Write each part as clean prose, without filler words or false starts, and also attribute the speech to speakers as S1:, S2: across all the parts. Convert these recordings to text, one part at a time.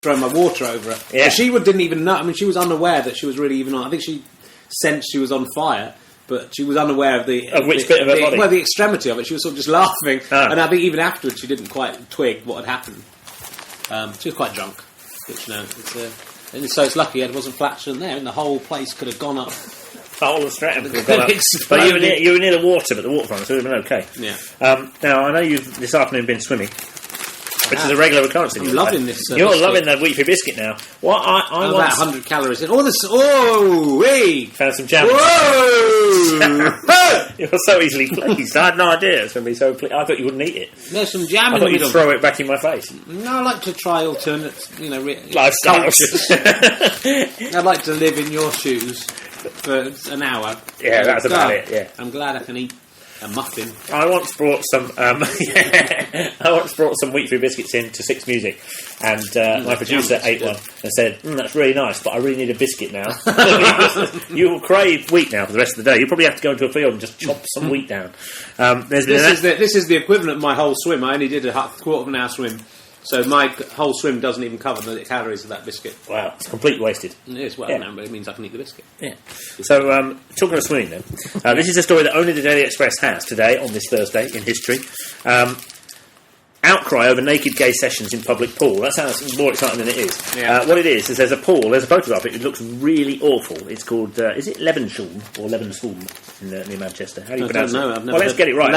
S1: throw my water over her.
S2: Yeah.
S1: But she didn't even know. I mean, she was unaware that she was really even on. I think she sensed she was on fire, but she was unaware of
S2: which bit of her body.
S1: Well, the extremity of it. She was sort of just laughing, and I think even afterwards she didn't quite twig what had happened. She was quite drunk, which and so it's lucky it wasn't flatulent there, and the whole place could have gone up.
S2: The whole of Streatham could have gone up. But you were near the water, but the waterfront, so it would have been okay.
S1: Yeah.
S2: Now I know you've this afternoon been swimming. Which is a regular occurrence in your life.
S1: Loving this.
S2: You're loving the wheat-free biscuit now. Well, I
S1: about 100 calories in. Wee!
S2: Found some jam.
S1: Whoa!
S2: You're so easily pleased. I had no idea it was going to be so pleased. I thought you wouldn't eat it.
S1: There's some jam
S2: I
S1: in the
S2: thought
S1: middle.
S2: you'd throw it back in my face.
S1: No, I like to try alternate,
S2: lifestyles.
S1: I'd like to live in your shoes for an hour.
S2: Yeah, that's about it. Yeah,
S1: I'm glad I can eat a muffin.
S2: I once brought some. Wheat-free biscuits in to Six Music, and my producer ate one and said, "That's really nice, but I really need a biscuit now." You will crave wheat now for the rest of the day. You probably have to go into a field and just chop some wheat down. This
S1: is the equivalent of my whole swim. I only did a quarter of an hour swim. So my whole swim doesn't even cover the calories of that biscuit.
S2: Wow, it's completely wasted.
S1: It is, no, but it means I can eat the biscuit.
S2: Yeah. So, talking of swimming then, this is a story that only the Daily Express has today, on this Thursday, in history. Outcry over naked gay sessions in public pool. That sounds more exciting than it is.
S1: Yeah.
S2: What it is there's a pool, there's a photograph of it, it looks really awful. It's called, is it Levenshulme or Levenshulme near Manchester? How do you pronounce it?
S1: I don't know, I've never
S2: Well, let's get it right.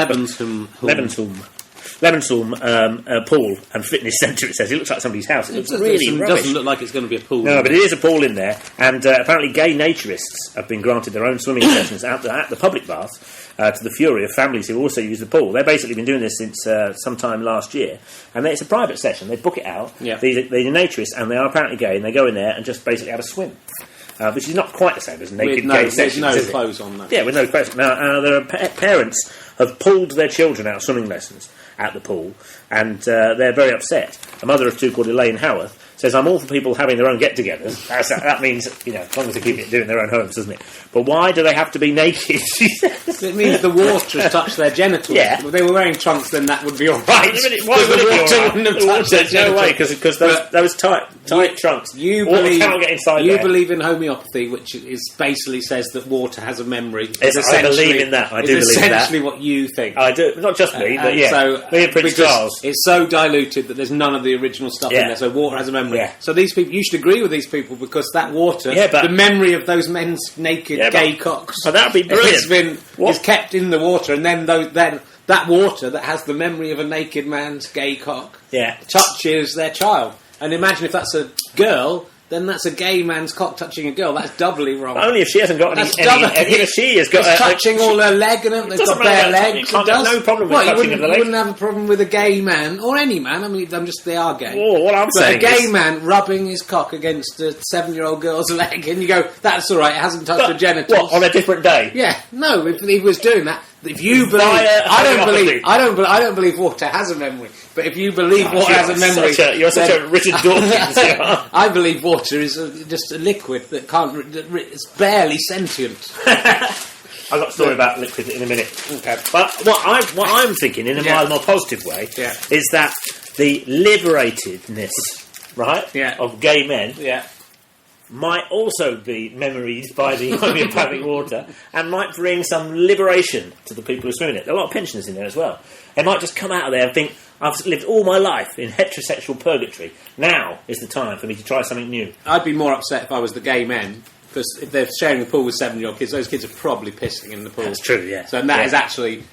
S2: Levenshulme pool and fitness centre, it says. It looks like somebody's house. It looks really rubbish.
S1: It doesn't look like it's going to be a pool.
S2: No, but it is a pool in there, and apparently gay naturists have been granted their own swimming sessions at the public bath, to the fury of families who also use the pool. They've basically been doing this since sometime last year, and it's a private session. They book it out.
S1: Yeah.
S2: They're naturists, and they are apparently gay, and they go in there and just basically have a swim. Which is not quite the same as naked gay sessions.
S1: With no clothes on, though.
S2: Yeah, with no clothes. Now, there are parents have pulled their children out of swimming lessons at the pool, and they're very upset. A mother of two called Elaine Howarth says, "I'm all for people having their own get-togethers." That means, as long as they keep it doing their own homes, doesn't it? But why do they have to be naked? She says.
S1: It means the water has touched their genitals.
S2: Yeah.
S1: If they were wearing trunks, then that would be all right.
S2: Why would it be all right?
S1: Wouldn't have touched their
S2: There's no way, because those tight trunks.
S1: You
S2: cannot get inside
S1: You
S2: there.
S1: believe in homeopathy, which basically says that water has a memory.
S2: I believe in that. I do believe in that.
S1: Essentially what you think.
S2: I do. Not just me, but yeah.
S1: So,
S2: me and Prince Charles.
S1: It's so diluted that there's none of the original stuff in there, so water has a memory.
S2: Yeah.
S1: So these people, you should agree with these people, because that water, the memory of those men's naked gay cocks,
S2: but that would be brilliant.
S1: is kept in the water, and then that water that has the memory of a naked man's gay cock touches their child. And imagine if that's a girl, then that's a gay man's cock touching a girl. That's doubly wrong.
S2: Only if she hasn't got any if she has got
S1: touching all her leg and everything. They've got bare legs.
S2: No problem with touching of the leg.
S1: You wouldn't have a problem with a gay man, or any man. I mean, they are gay.
S2: Oh, what I'm saying
S1: is, a gay man rubbing his cock against a 7-year-old girl's leg, and you go, that's all right, it hasn't touched her genitals.
S2: What, on a different day?
S1: Yeah, no, if he was doing that, if you believe, I don't believe water has a memory. But if you believe water has a memory,
S2: you're such a Richard Dawkins.
S1: I believe water is just a liquid that it's barely sentient.
S2: I've got a story about liquid in a minute. Okay. But what I'm thinking, in a mild, more positive way, is that the liberatedness, of gay men, might also be memories by the homeopathic water, and might bring some liberation to the people who swim in it. There are a lot of pensioners in there as well. They might just come out of there and think, I've lived all my life in heterosexual purgatory. Now is the time for me to try something new.
S1: I'd be more upset if I was the gay men, because if they're sharing the pool with 7-year-old kids, those kids are probably pissing in the pool.
S2: That's true, yeah.
S1: So that is actually...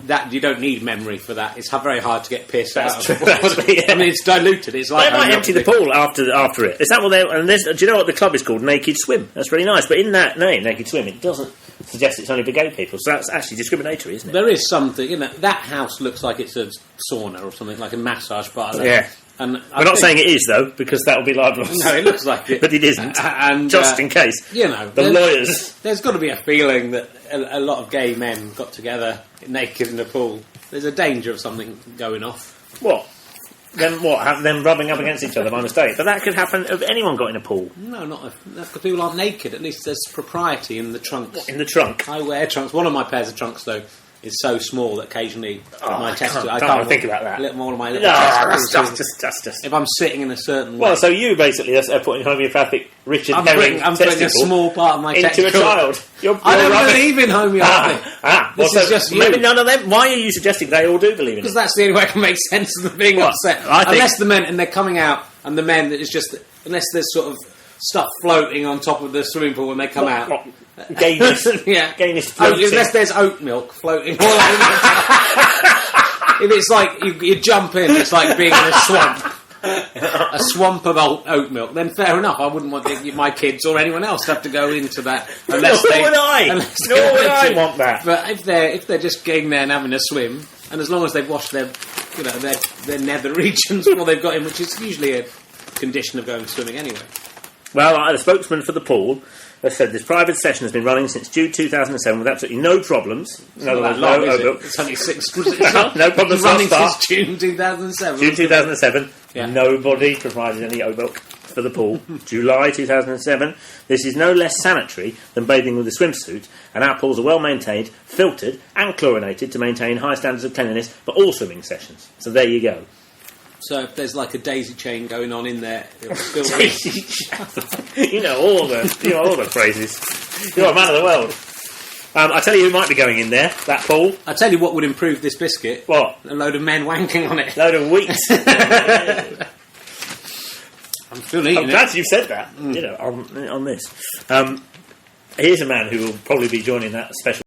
S1: that you don't need memory for that. It's very hard to get pissed out of. I mean, it's diluted. It's like
S2: they might empty the pool after it. Is that what they? And do you know what the club is called? Naked Swim. That's really nice. But in that name, Naked Swim, it doesn't suggest it's only for gay people. So that's actually discriminatory, isn't it?
S1: There is something. That house looks like it's a sauna or something, like a massage parlour.
S2: Yeah.
S1: And
S2: we're not saying it is, though, because that would be libelous.
S1: No, it looks like it.
S2: But it isn't. And just in case. The lawyers.
S1: There's got to be a feeling that a lot of gay men got together naked in the pool. There's a danger of something going off.
S2: What? Then what? Have them rubbing up against each other by mistake? But that could happen if anyone got in a pool.
S1: No, that's because people aren't naked. At least there's propriety in the trunks.
S2: In the trunk?
S1: I wear trunks. One of my pairs of trunks, though, is so small that occasionally my testicles...
S2: I can't think about that.
S1: More of my little testicles.
S2: That's just...
S1: If I'm sitting in a certain way...
S2: Well, so you basically are putting homeopathic Richard Herring
S1: I'm putting a small part of my
S2: into a child.
S1: I don't believe in homeopathy.
S2: This is just you. Maybe none of them... Why are you suggesting they all do believe in it?
S1: Because that's the only way I can make sense of them being upset. Unless the men... And they're coming out, and the men... It's just... Unless there's sort of stuff floating on top of the swimming pool when they come out.
S2: Gayness.
S1: Unless there's oat milk floating all over the top. If it's like you jump in, it's like being in a swamp. A swamp of oat milk, then fair enough. I wouldn't want my kids or anyone else to have to go into that. Unless
S2: Nor would I want that.
S1: But if they're just getting there and having a swim, and as long as they've washed their nether regions before they've got in, which is usually a condition of going swimming anyway.
S2: Well, the spokesman for the pool has said this private session has been running since June 2007 with absolutely no problems.
S1: It's only 6
S2: no problems
S1: running since June 2007.
S2: June 2007. Yeah. Nobody provided any oat milk for the pool. July 2007. This is no less sanitary than bathing with a swimsuit, and our pools are well maintained, filtered and chlorinated to maintain high standards of cleanliness for all swimming sessions. So there you go.
S1: So if there's like a daisy chain going on in there, it'll still
S2: daisy chain. You know all the phrases. You're a man of the world. I tell you who might be going in there, that pool.
S1: I tell you what would improve this biscuit.
S2: What?
S1: A load of men wanking on it.
S2: A load of wheat.
S1: I'm still eating it.
S2: I'm glad you said that, on this. Here's a man who will probably be joining that special